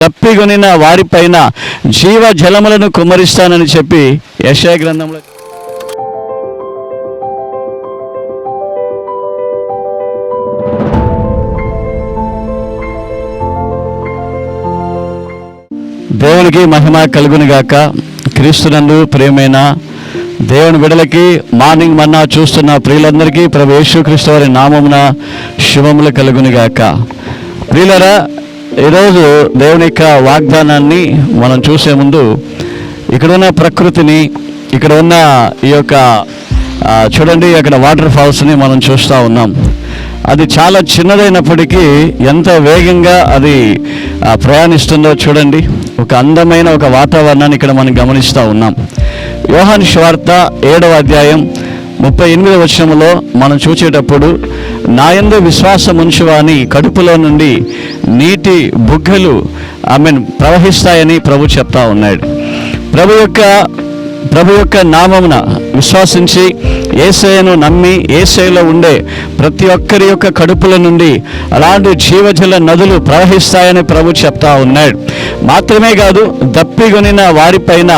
తప్పికొనిన వారిపైన జీవ జలములను కుమ్మరిస్తానని చెప్పి యెషయా గ్రంథంలో దేవునికి మహిమ కలుగునుగాక. క్రీస్తునందు ప్రియమైన దేవుని బిడ్డలకి మార్నింగ్ మన్నా చూస్తున్న ప్రియులందరికీ ప్రభు యేసుక్రీస్తు వారి నామమున శుభములు కలుగునుగాక. ప్రియులరా, ఈరోజు దేవుని యొక్క వాగ్దానాన్ని మనం చూసే ముందు ఇక్కడ ఉన్న ప్రకృతిని, ఇక్కడ ఉన్న ఈ యొక్క చూడండి, అక్కడ వాటర్ ఫాల్స్ని మనం చూస్తూ ఉన్నాం. అది చాలా చిన్నదైనప్పటికీ ఎంత వేగంగా అది ప్రయాణిస్తుందో చూడండి. ఒక అందమైన ఒక వాతావరణాన్ని ఇక్కడ మనం గమనిస్తూ ఉన్నాం. యోహాను సువార్త 7వ అధ్యాయం 38వ వచనములో మనం చూసేటప్పుడు, నాయందు విశ్వాసం ఉంచువాని కడుపులో నుండి నీటి బుగ్గలు ప్రవహిస్తాయని ప్రభు చెప్తా ఉన్నాడు. ప్రభు యొక్క నామమున విశ్వాసించి యేసయ్యను నమ్మి యేసయ్యలో ఉండే ప్రతి ఒక్కరి యొక్క కడుపుల నుండి అలాంటి జీవజల నదులు ప్రవహిస్తాయని ప్రభు చెప్తా ఉన్నాడు. మాత్రమే కాదు, దప్పికొనిన వారిపైన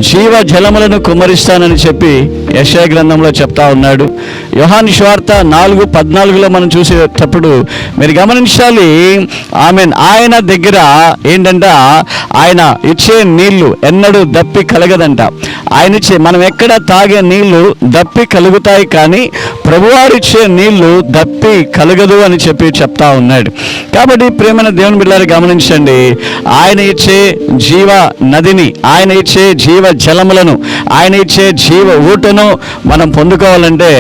జీవ జలములను కుమ్మరిస్తానని చెప్పి యెషయా గ్రంథంలో చెప్తా ఉన్నాడు. యోహాను సువార్త 4:14లో మనం చూసేటప్పుడు మీరు గమనించాలి, ఆయన దగ్గర ఏంటంట, ఆయన ఇచ్చే నీళ్లు ఎన్నడూ దప్పి కలగదంట. ఆయన ఇచ్చే, మనం ఎక్కడ తాగే నీళ్లు దప్పి కలుగుతాయి, కానీ ప్రభువారిచ్చే నీళ్లు దప్పి కలగదు అని చెప్పి చెప్తా ఉన్నాడు. కాబట్టి ప్రేమైన దేవుని బిడ్డలారా గమనించండి, ఆయన ఇచ్చే జీవ నదిని, ఆయన ఇచ్చే జీవ జలములను, ఆయన ఇచ్చే జీవ ఊటను మనం పొందుకోవాలంటే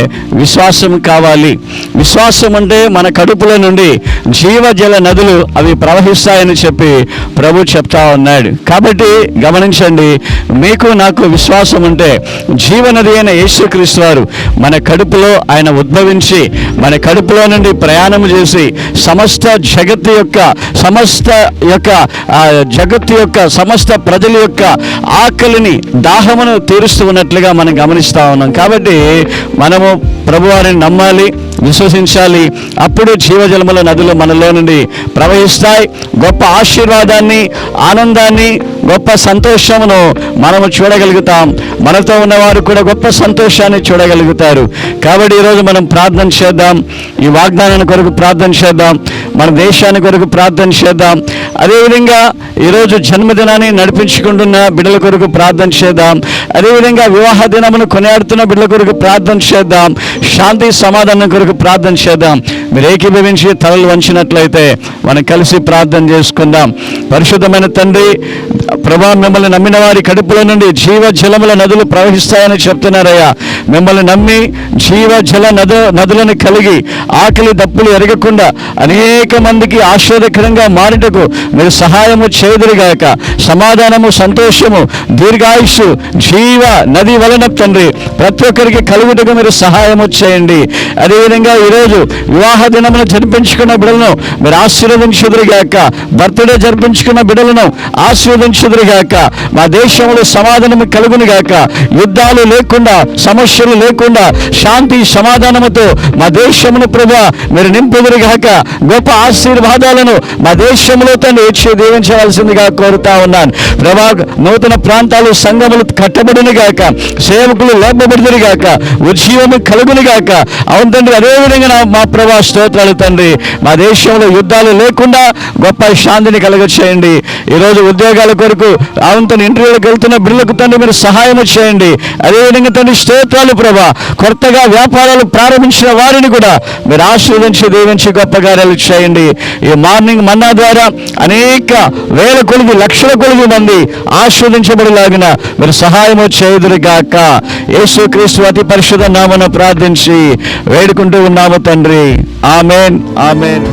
విశ్వాసం కావాలి. విశ్వాసం అంటే మన కడుపుల నుండి జీవజల నదులు అవి ప్రవహిస్తాయని చెప్పి ప్రభు చెప్తా ఉన్నాడు. కాబట్టి గమనించండి, మీకు నాకు విశ్వాసం ఉంటే జీవనది అయిన యేసుక్రీస్తు వారు మన కడుపులో ఆయన ఉద్భవించి మన కడుపులో నుండి ప్రయాణం చేసి సమస్త జగత్తు యొక్క సమస్త ప్రజల యొక్క ఆకలిని, దాహమును తీరుస్తూ ఉన్నట్లుగా మనం గమనిస్తూ ఉన్నాం. కాబట్టి మనము ప్రభువారిని నమ్మాలి, విశ్వసించాలి. అప్పుడు జీవజలముల నదులు మనలో నుండి ప్రవహిస్తాయి. గొప్ప ఆశీర్వాదాన్ని, ఆనందాన్ని, గొప్ప సంతోషమును మనము చూడగలుగుతాం. మనతో ఉన్నవారు కూడా గొప్ప సంతోషాన్ని చూడగలుగుతారు. కాబట్టి ఈరోజు మనం ప్రార్థన చేద్దాం, ఈ వాగ్దానాన్ని కొరకు ప్రార్థన చేద్దాం, మన దేశాన్ని కొరకు ప్రార్థన చేద్దాం. అదేవిధంగా ఈరోజు జన్మదినాన్ని నడిపించుకుంటున్న బిడ్డల కొరకు ప్రార్థన చేద్దాం. అదేవిధంగా వివాహ దినమును కొనియాడుతున్న బిడ్డల కొరకు ప్రార్థన చేద్దాం. శాంతి సమాధానం కొరకు ప్రార్థన చేద్దాం. మీరు ఏకీభవించి తలలు వంచినట్లయితే మనం కలిసి ప్రార్థన చేసుకుందాం. పరిశుద్ధమైన తండ్రి, ప్రభా, మిమ్మల్ని నమ్మిన వారి కడుపుల నుండి జీవ జలముల నదులు ప్రవహిస్తాయని చెప్తున్నారయ్యా. మిమ్మల్ని నమ్మి జీవ జల నదులను కలిగి ఆకలి దప్పులు ఎరగకుండా అనేక మందికి ఆశీర్వదకరంగా మారుటకు మీరు సహాయము చేదురుగాక. సమాధానము, సంతోషము, దీర్ఘాయుష్షు జీవ నది వలన తండ్రి ప్రతి ఒక్కరికి కలుగుటకు మీరు సహాయము చేయండి. అదేవిధంగా ఈరోజు వివాహ దినమును జరిపించుకున్న బిడ్డలను మీరు ఆశీర్వదించుదురుగాక. బర్త్డే జరిపించుకున్న బిడ్డలను ఆశీర్వదించుదురుగాక. మా దేశంలో సమాధానము కలుగునుగాక. యుద్ధాలు లేకుండా, సమస్యలు లేకుండా శాంతి సమాధానముతో మా దేశమును ప్రభా మీరు నింపుదురుగాక. గొప్ప ఆశీర్వాదాలను మా దేశంలో తండ్రి ఇచ్చి దీవించవలసిందిగా కోరుతా ఉన్నాను. ప్రభా, నూతన ప్రాంతాలు, సంఘములు కట్టబడునుగాక. సేవకులు లేపబడుదురుగాక. ఉజ్జీవము కలుగునుగాక. అవును తండ్రి, అదేవిధంగా మా ప్రభా స్తోత్రాలు తండ్రి. మా దేశంలో యుద్ధాలు లేకుండా గొప్ప శాంతిని కలుగచేయండి. ఈరోజు ఉద్యోగాల కొరకు అవును ఇంటర్వ్యూలకు వెళ్తున్న బిడ్డలకు తండ్రి మీరు సహాయం చేయండి. అదేవిధంగా తండ్రి స్తోత్రాలు ప్రభా. కొత్తగా వ్యాపారాలు ప్రారంభించిన వారిని కూడా మీరు ఆశీర్వదించి దీవించి గొప్ప కార్యాలు చేయండి. ఈ మార్నింగ్ మన్నా ద్వారా అనేక వేల కొలిది, లక్షల కొలిది మంది ఆశీర్వదించబడేలాగిన మీరు సహాయము చేయుదురుగాక. యేసుక్రీస్తు అతి పరిశుద్ధ నామమున ప్రార్థించి వేడుకుంటూ ఉన్నాము తండ్రి. ఆమేన్, ఆమేన్.